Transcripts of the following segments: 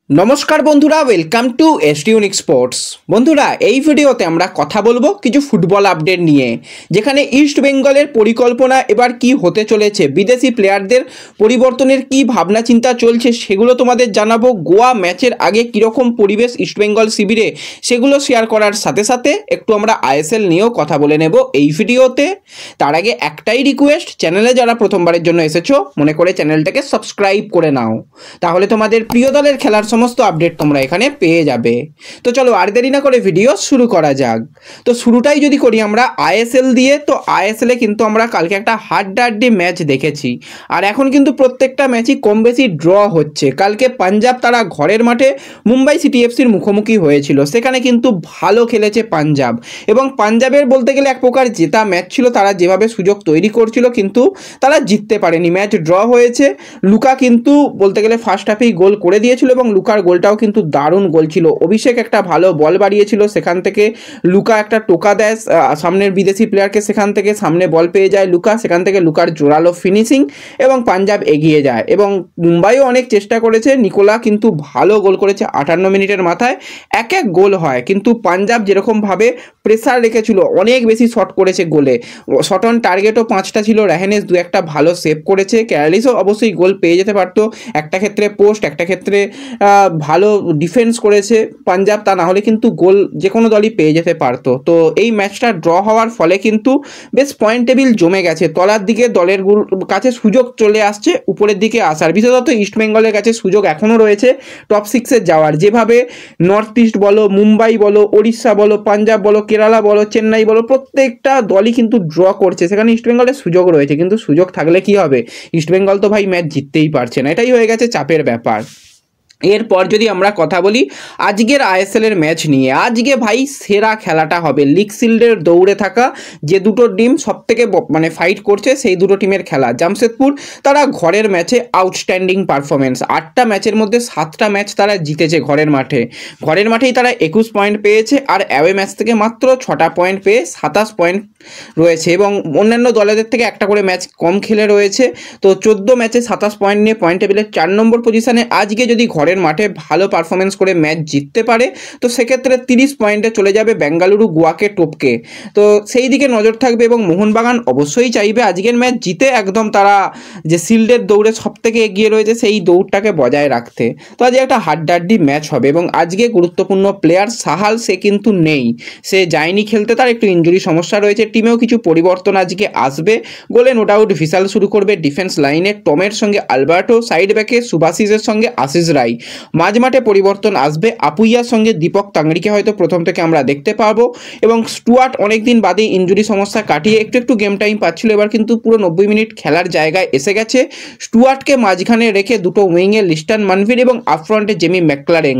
নমস্কার বন্ধুরা, welcome to এসটিউনিক sports. বন্ধুরা, এই ভিডিওতে আমরা কথা বলবো কিছু ফুটবল আপডেট নিয়ে, যেখানে ইস্ট বেঙ্গলের পরিকল্পনা এবার কি হতে চলেছে, বিদেশি প্লেয়ারদের পরিবর্তনের কি ভাবনা চিন্তা চলছে সেগুলো তোমাদের জানাবো। গোয়া ম্যাচের আগে কীরকম পরিবেশ ইস্ট বেঙ্গল শিবিরে সেগুলো শেয়ার করার সাথে সাথে একটু আমরা আইএসএল নিয়েও কথা বলে নেব এই ভিডিওতে। তার আগে একটাই রিকোয়েস্ট, চ্যানেলে যারা প্রথমবারের জন্য এসেছো মনে করে চ্যানেলটাকে সাবস্ক্রাইব করে নাও, তাহলে তোমাদের প্রিয় দলের খেলার সমস্ত আপডেট তোমরা এখানে পেয়ে যাবে। তো চলো আর দেরি না করে ভিডিও শুরু করা যাক। তো শুরুটাই যদি করি আমরা আইএসএল দিয়ে, তো আইএসএলে কিন্তু আমরা কালকে একটা হাড্ডাহাড্ডি ম্যাচ দেখেছি, আর এখন কিন্তু প্রত্যেকটা ম্যাচই কম বেশি ড্র হচ্ছে। কালকে পাঞ্জাব তারা ঘরের মাঠে মুম্বাই সিটি এফসির মুখোমুখি হয়েছিল, সেখানে কিন্তু ভালো খেলেছে পাঞ্জাব, এবং পাঞ্জাবের বলতে গেলে এক প্রকার জেতা ম্যাচ ছিল। তারা যেভাবে সুযোগ তৈরি করছিল কিন্তু তারা জিততে পারেনি, ম্যাচ ড্র হয়েছে। লুকা কিন্তু বলতে গেলে ফার্স্ট হাফেই গোল করে দিয়েছিল, এবং লুকার গোলটাও কিন্তু দারুণ গোল ছিল। অভিষেক একটা ভালো বল বাড়িয়েছিল, সেখান থেকে লুকা একটা টোকা দেয় সামনের বিদেশি প্লেয়ারকে, সেখান থেকে সামনে বল পেয়ে যায় লুকা, সেখান থেকে লুকার জোরালো ফিনিশিং, এবং পাঞ্জাব এগিয়ে যায়। এবং মুম্বাইও অনেক চেষ্টা করেছে, নিকোলা কিন্তু ভালো গোল করেছে 58 মিনিটের মাথায় এক গোল হয়। কিন্তু পাঞ্জাব যেরকমভাবে প্রেসার রেখেছিল, অনেক বেশি শট করেছে গোলে, শট অন টার্গেটও 5টা ছিল, রাহেনেস 2-1টা ভালো সেভ করেছে, ক্যারালিসও অবশ্যই গোল পেয়ে যেতে পারতো, একটা ক্ষেত্রে পোস্ট, একটা ক্ষেত্রে ভালো ডিফেন্স করেছে পাঞ্জাব, তা না হলে কিন্তু গোল যে কোনো দলই পেয়ে যেতে পারতো। তো এই ম্যাচটা ড্র হওয়ার ফলে কিন্তু বেশ পয়েন্ট টেবিল জমে গেছে, তলার দিকে দলের কাছে সুযোগ চলে আসছে উপরের দিকে আসার, বিশেষত ইস্ট বেঙ্গলের কাছে সুযোগ এখনও রয়েছে টপ 6-এ যাওয়ার। যেভাবে নর্থ ইস্ট বলো, মুম্বাই বলো, ওড়িশা বলো, পাঞ্জাব বলো, কেরালা বলো, চেন্নাই বলো, প্রত্যেকটা দলই কিন্তু ড্র করছে, সেখানে ইস্ট বেঙ্গলের সুযোগ রয়েছে। কিন্তু সুযোগ থাকলে কি হবে, ইস্ট বেঙ্গল তো ভাই ম্যাচ জিততেই পারছে না, এটাই হয়ে গেছে চাপের ব্যাপার। এরপর যদি আমরা কথা বলি আজকের আইএসএলের ম্যাচ নিয়ে, আজকে ভাই সেরা খেলাটা হবে লিগ শিল্ডের দৌড়ে থাকা যে দুটো টিম সবথেকে ফাইট করছে, সেই দুটো টিমের খেলা। জামশেদপুর তারা ঘরের ম্যাচে আউটস্ট্যান্ডিং পারফরমেন্স, 8টা ম্যাচের মধ্যে 7টা ম্যাচ তারা জিতেছে ঘরের মাঠেই তারা 21 পয়েন্ট পেয়েছে, আর অ্যাওয়ে ম্যাচ থেকে মাত্র 6টা পয়েন্ট পেয়ে 27 পয়েন্ট রয়েছে, এবং অন্যান্য দলেদের থেকে একটা করে ম্যাচ কম খেলে রয়েছে। তো 14 ম্যাচে 27 পয়েন্ট নিয়ে পয়েন্ট টেবিলের 4 নম্বর পজিশনে। আজকে যদি ঘরের মাঠে ভালো পারফরমেন্স করে ম্যাচ জিততে পারে, তো সেক্ষেত্রে 30 পয়েন্টে চলে যাবে বেঙ্গালুরু গোয়াকে টপকে, তো সেই দিকে নজর থাকবে। এবং মোহনবাগান অবশ্যই চাইবে আজকের ম্যাচ জিতে একদম তারা যে শিল্ডের দৌড়ে সব থেকে এগিয়ে রয়েছে সেই দৌড়টাকে বজায় রাখতে। তো আজকে একটা হাড্ডাহাড্ডি ম্যাচ হবে, এবং আজকে গুরুত্বপূর্ণ প্লেয়ার সাহাল সে কিন্তু নেই, সে যায়নি খেলতে, তার একটু ইনজুরি সমস্যা রয়েছে। টিমেও কিছু পরিবর্তন আজকে আসবে। গোলে নো ডাউট ভিসাল শুরু করবে, ডিফেন্স লাইনে টমের সঙ্গে আলবার্টো, সাইড ব্যাকে সুভাশিসের সঙ্গে আশিস রায়, মাঝমাঠে পরিবর্তন আসবে, আপুইয়ার সঙ্গে দীপক তাংড়িকে হয়তো প্রথম থেকে আমরা দেখতে পাবো, এবং স্টুয়ার্ট অনেকদিন বাদে ইনজুরি সমস্যা কাটিয়ে একটু গেম টাইম পাচ্ছিল, এবার কিন্তু পুরো 90 মিনিট খেলার জায়গায় এসে গেছে। স্টুয়ার্টকে মাঝখানে রেখে দুটো উইংয়ে লিস্টান মানভির এবং আপফ্রন্টে জেমি ম্যাকলারেন,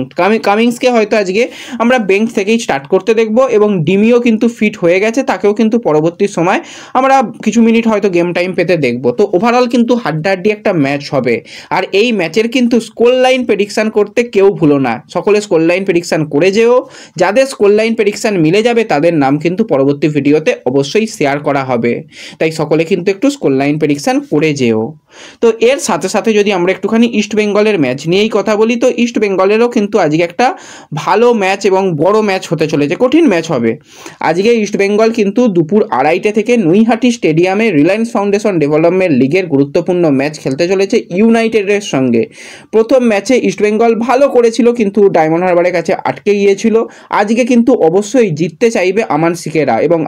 কামিংসকে হয়তো আজকে আমরা বেঞ্চ থেকেই স্টার্ট করতে দেখবো, এবং ডিমিও কিন্তু ফিট হয়ে গেছে, তাকেও কিন্তু পরবর্তী সময় আমরা কিছু মিনিট হয়তো গেম টাইম পেতে দেখবো। তো ওভারঅল কিন্তু হাড্ডাহাড্ডি একটা ম্যাচ হবে, আর এই ম্যাচের কিন্তু স্কোর লাইন প্রেডিকশন করতে কেউ ভুলো না, সকলে স্কোর লাইন প্রেডিকশন করে যেও। যাদের স্কোর লাইন প্রেডিকশন মিলে যাবে তাদের নাম কিন্তু পরবর্তী ভিডিওতে অবশ্যই শেয়ার করা হবে, তাই সকলে কিন্তু একটু স্কোর লাইন প্রেডিকশন করে যেও। তো এর সাথে সাথে যদি আমরা একটুখানি ইস্ট বেঙ্গলের ম্যাচ নিয়েই কথা বলি, তো ইস্ট বেঙ্গলেরও কিন্তু আজকে একটা ভালো ম্যাচ এবং বড় ম্যাচ হতে চলেছে, কঠিন ম্যাচ হবে আজকে। ইস্ট বেঙ্গল কিন্তু দুপুর 2:30 থেকে নৈহাটি স্টেডিয়ামে রিলায়েন্স ফাউন্ডেশন ডেভেলপমেন্ট লিগের গুরুত্বপূর্ণ ম্যাচ খেলতে চলেছে ইউনাইটেডের সঙ্গে। প্রথম ম্যাচে ইস্ট বেঙ্গল ভালো করেছিল, কিন্তু ডায়মন্ড হারবারের কাছে আটকে গিয়েছিল। আজকে কিন্তু অবশ্যই জিততে চাইবে আমান সিকেরা, এবং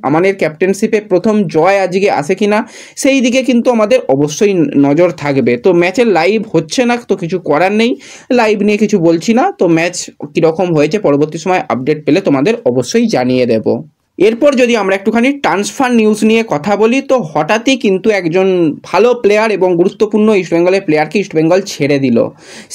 আমানের ক্যাপ্টেনশিপে প্রথম জয় আজকে আসে কিনা সেই দিকে কিন্তু আমাদের অবশ্যই নজর থাকবে। তো ম্যাচের লাইভ হচ্ছে না, তো কিছু করার নেই, লাইভ নিয়ে কিছু বলছি না। তো ম্যাচ কীরকম হয়েছে পরবর্তী সময় আপডেট পেলে তোমাদের অবশ্যই জানিয়ে দেব। এরপর যদি আমরা একটুখানি ট্রান্সফার নিউজ নিয়ে কথা বলি, তো হঠাৎই কিন্তু একজন ভালো প্লেয়ার এবং গুরুত্বপূর্ণ ইস্টবেঙ্গলের প্লেয়ারকে ইস্টবেঙ্গল ছেড়ে দিল।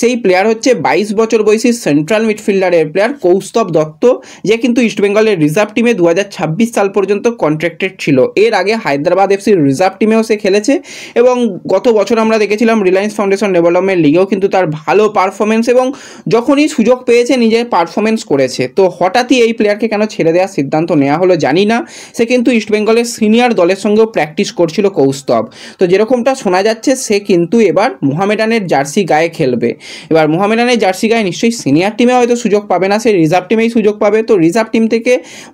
সেই প্লেয়ার হচ্ছে 22 বছর বয়সী সেন্ট্রাল মিডফিল্ডারের প্লেয়ার কৌস্তব দত্ত, যে কিন্তু ইস্টবেঙ্গলের রিজার্ভ টিমে 2026 সাল পর্যন্ত কন্ট্রাক্টেড ছিল। এর আগে হায়দ্রাবাদ এফসির রিজার্ভ টিমেও সে খেলেছে, এবং গত বছর আমরা দেখেছিলাম রিলায়েন্স ফাউন্ডেশন ডেভেলপমেন্ট লিগেও কিন্তু তার ভালো পারফরমেন্স, এবং যখনই সুযোগ পেয়েছে নিজের পারফরমেন্স করেছে। তো হঠাৎই এই প্লেয়ারকে কেন ছেড়ে দেওয়ার সিদ্ধান্ত নেওয়া হলো হলো জানি না। সে কিন্তু ইস্টবেঙ্গলের সিনিয়র দলের সঙ্গেও প্র্যাকটিস করছিল কৌস্তব। তো যেরকমটা শোনা যাচ্ছে সে কিন্তু এবার মোহামেডানের জার্সি গায়ে খেলবে। এবার মোহামেডানের জার্সি গায়ে নিশ্চয়ই সিনিয়র টিমে হয়তো সুযোগ পাবে না, সে রিজার্ভ টিমেই সুযোগ পাবে। তো রিজার্ভ টিম থেকে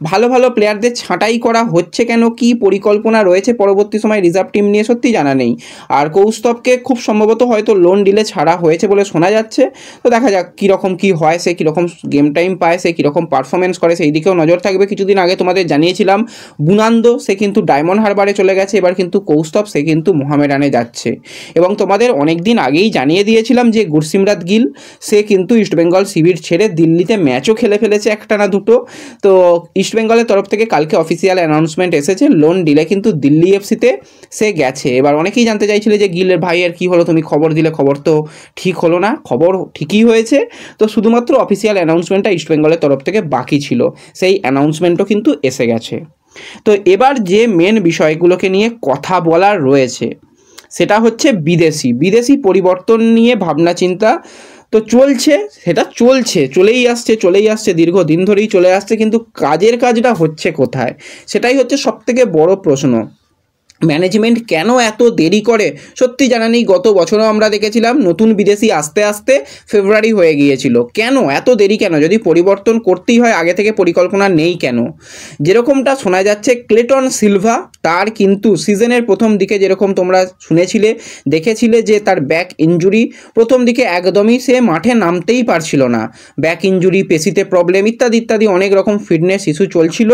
ভালো ভালো প্লেয়ারদের ছাঁটাই করা হচ্ছে কেন, কী পরিকল্পনা রয়েছে পরবর্তী সময় রিজার্ভ টিম নিয়ে সত্যি জানা নেই। আর কৌস্তবকে খুব সম্ভবত হয়তো লোন ডিলে ছাড়া হয়েছে বলে শোনা যাচ্ছে। তো দেখা যাক কীরকম কী হয়, সে কীরকম গেম টাইম পায়, সে কীরকম পারফরমেন্স করে সেই দিকেও নজর থাকবে। কিছুদিন আগে তোমাদের জানিয়েছিলাম বুনান্দো সে কিন্তু ডায়মন্ড হারবারে চলে গেছে, এবার কিন্তু কৌস্তব সে কিন্তু মোহামেডানে যাচ্ছে। এবং তোমাদের অনেক দিন আগেই জানিয়ে দিয়েছিলাম যে গুরসিমরাত গিল সে কিন্তু ইস্টবেঙ্গল শিবির ছেড়ে দিল্লিতে ম্যাচও খেলে ফেলেছে একটা না দুটো। তো ইস্টবেঙ্গলের তরফ থেকে কালকে অফিসিয়াল অ্যানাউন্সমেন্ট এসেছে লোন ডিলে কিন্তু দিল্লি এফসিতে সে গেছে। এবার অনেকেই জানতে চাইছিল যে গিলের ভাইয়ের কী হলো, তুমি খবর দিলে, খবর তো ঠিক হলো না। খবর ঠিকই হয়েছে, তো শুধুমাত্র অফিসিয়াল অ্যানাউন্সমেন্টটা ইস্টবেঙ্গলের তরফ থেকে বাকি ছিল, সেই অ্যানাউন্সমেন্টও কিন্তু এসে গেছে। তো এবার যে মেন বিষয়গুলোকে নিয়ে কথা বলার রয়েছে সেটা হচ্ছে বিদেশি পরিবর্তন নিয়ে ভাবনা চিন্তা তো চলছে, সেটা চলেই আসছে দীর্ঘদিন ধরেই চলে আসছে, কিন্তু কাজটা হচ্ছে কোথায়, সেটাই হচ্ছে সবথেকে বড় প্রশ্ন। ম্যানেজমেন্ট কেন এত দেরি করে সত্যি জানা নেই। গত বছরও আমরা দেখেছিলাম নতুন বিদেশি আসতে আসতে ফেব্রুয়ারি হয়ে গিয়েছিল। কেন এত দেরি কেন? যদি পরিবর্তন করতেই হয় আগে থেকে পরিকল্পনা নেই কেন? যেরকমটা শোনা যাচ্ছে ক্লেটন সিলভা তার কিন্তু সিজনের প্রথম দিকে যেরকম তোমরা শুনেছিলে দেখেছিলে যে তার ব্যাক ইনজুরি, প্রথম দিকে একদমই সে মাঠে নামতেই পারছিল না, ব্যাক ইনজুরি, পেশিতে প্রবলেম ইত্যাদি অনেক রকম ফিটনেস ইস্যু চলছিল।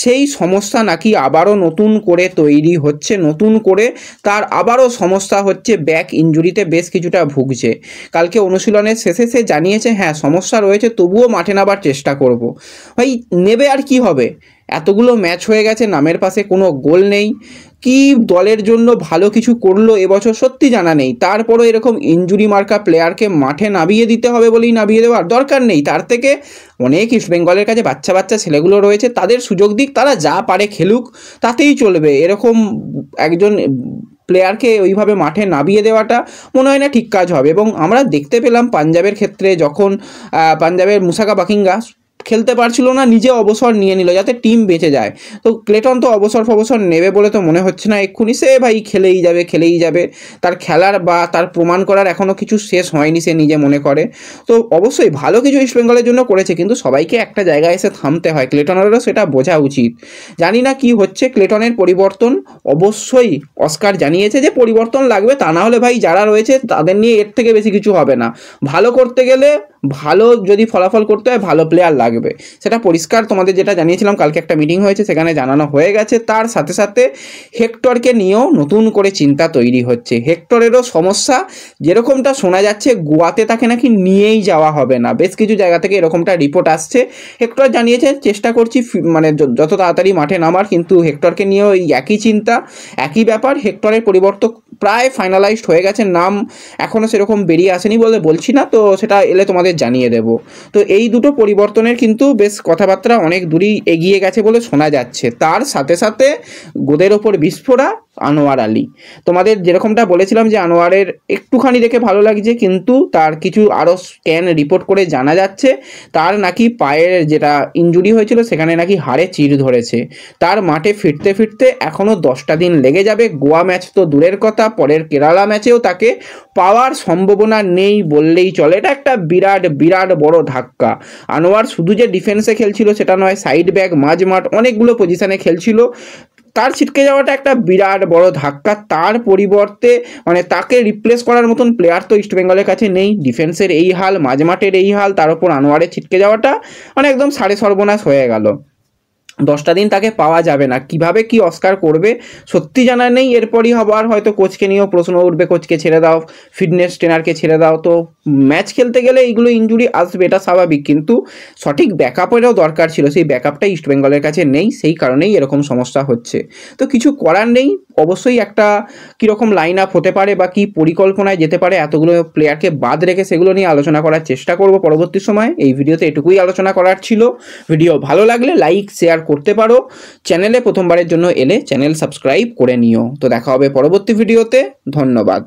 সেই সমস্যা নাকি আবারও নতুন করে তৈরি হচ্ছে, নতুন করে তার আবারও সমস্যা হচ্ছে, ব্যাক ইনজুরিতে বেশ কিছুটা ভুগছে। কালকে অনুশীলনের শেষে সে জানিয়েছে হ্যাঁ সমস্যা রয়েছে, তবুও মাঠে নামার চেষ্টা করব। ভাই নেবে আর কি হবে, এতগুলো ম্যাচ হয়ে গেছে, নামের পাশে কোনো গোল নেই, কি দলের জন্য ভালো কিছু করলো এবছর সত্যি জানা নেই। তারপরও এরকম ইনজুরি মার্কা প্লেয়ারকে মাঠে নামিয়ে দিতে হবে বলেই নামিয়ে দেওয়ার দরকার নেই। তার থেকে অনেক ইস্টবেঙ্গলের কাছে বাচ্চা ছেলেগুলো রয়েছে, তাদের সুযোগ দিক, তারা যা পারে খেলুক, তাতেই চলবে। এরকম একজন প্লেয়ারকে ওইভাবে মাঠে নামিয়ে দেওয়াটা মনে হয় না ঠিক কাজ হবে। এবং আমরা দেখতে পেলাম পাঞ্জাবের ক্ষেত্রে যখন পাঞ্জাবের মুসাকা বাকিঙ্গা খেলতে পারছিল না, নিজে অবসর নিয়ে নিল যাতে টিম বেঁচে যায়। তো ক্লেটন তো অবসর নেবে বলে তো মনে হচ্ছে না এক্ষুনি, সে ভাই খেলেই যাবে, তার খেলার বা তার প্রমাণ করার এখনও কিছু শেষ হয়নি সে নিজে মনে করে। তো অবশ্যই ভালো কিছু ইস্টবেঙ্গলের জন্য করেছে, কিন্তু সবাইকে একটা জায়গায় এসে থামতে হয়, ক্লেটনেরও সেটা বোঝা উচিত। জানি না কি হচ্ছে ক্লেটনের পরিবর্তন, অবশ্যই অস্কার জানিয়েছে যে পরিবর্তন লাগবে, তা না হলে ভাই যারা রয়েছে তাদের নিয়ে এর থেকে বেশি কিছু হবে না। ভালো করতে গেলে, ভালো যদি ফলাফল করতে হয় ভালো প্লেয়ার লাগবে, সেটা পরিষ্কার। তোমাদের যেটা জানিয়েছিলাম কালকে একটা মিটিং হয়েছে সেখানে জানানো হয়ে গেছে। তার সাথে সাথে হেক্টরকে নিয়েও নতুন করে চিন্তা তৈরি হচ্ছে। হেক্টরেরও সমস্যা, যেরকমটা শোনা যাচ্ছে গোয়াতে তাকে নাকি নিয়েই যাওয়া হবে না, বেশ কিছু জায়গা থেকে এরকমটা রিপোর্ট আসছে। হেক্টর জানিয়েছে চেষ্টা করছি মানে যত তাড়াতাড়ি মাঠে নামার, কিন্তু হেক্টরকে নিয়েও এই একই চিন্তা, একই ব্যাপার। হেক্টরের পরিবর্তন প্রায় ফাইনালাইজড হয়ে গেছে, নাম এখনও সেরকম বেরিয়ে আসেনি বলে বলছি না, তো সেটা এলে তোমাদের জানিয়ে দেব। তো এই দুটো পরিবর্তনের কিন্তু বেশ কথাবার্তা অনেক দূরই এগিয়ে গেছে বলে শোনা যাচ্ছে। তার সাথে সাথে গোদের ওপর বিস্ফোরা আনোয়ার আলী। তোমাদের যেরকমটা বলেছিলাম যে আনোয়ারের একটুখানি দেখে ভালো লাগছে, কিন্তু তার কিছু আরও স্ক্যান রিপোর্ট করে জানা যাচ্ছে তার নাকি পায়ের যেটা ইনজুরি হয়েছিল সেখানে নাকি হাড়ে চির ধরেছে। তার মাঠে ফিরতে এখনও 10টা দিন লেগে যাবে। গোয়া ম্যাচ তো দূরের কথা, পরের কেরালা ম্যাচেও তাকে পাওয়ার সম্ভাবনা নেই বললেই চলে। এটা একটা বিরাট বড় ধাক্কা। আনোয়ার শুধু যে ডিফেন্সে খেলছিল সেটা নয়, সাইড ব্যাক, মাঝমাঠ অনেকগুলো পজিশনে খেলছিল। তার ছিটকে যাওয়াটা একটা বিরাট বড় ধাক্কা। তার পরিবর্তে মানে তাকে রিপ্লেস করার মতন প্লেয়ার তো ইস্টবেঙ্গলের কাছে নেই। ডিফেন্সের এই হাল, মাঝমাঠের এই হাল, তার উপর আনোয়ারের ছিটকে যাওয়াটা মানে একদম সাড়ে সর্বনাশ হয়ে গেল। 10টা দিন তাকে পাওয়া যাবে না, কিভাবে কি অস্কার করবে সত্যি জানা নেই। এরপরই আবার হয়তো কোচকে নিয়েও প্রশ্ন উঠবে, কোচকে ছেড়ে দাও, ফিটনেস ট্রেনারকে ছেড়ে দাও। তো ম্যাচ খেলতে গেলে এইগুলো ইনজুরি আসবে, এটা স্বাভাবিক, কিন্তু সঠিক ব্যাকআপেরও দরকার ছিল, সেই ব্যাকআপটা ইস্টবেঙ্গলের কাছে নেই, সেই কারণেই এরকম সমস্যা হচ্ছে। তো কিছু করার নেই, অবশ্যই একটা কীরকম লাইন আপ হতে পারে বা কী পরিকল্পনায় যেতে পারে এতগুলো প্লেয়ারকে বাদ রেখে সেগুলো নিয়ে আলোচনা করার চেষ্টা করব পরবর্তী সময়। এই ভিডিওতে এটুকুই আলোচনা করার ছিল। ভিডিও ভালো লাগলে লাইক শেয়ার করতে পারো, চ্যানেলে প্রথমবারের জন্য এলে চ্যানেল সাবস্ক্রাইব করে নিও। তো দেখা হবে পরবর্তী ভিডিওতে, ধন্যবাদ।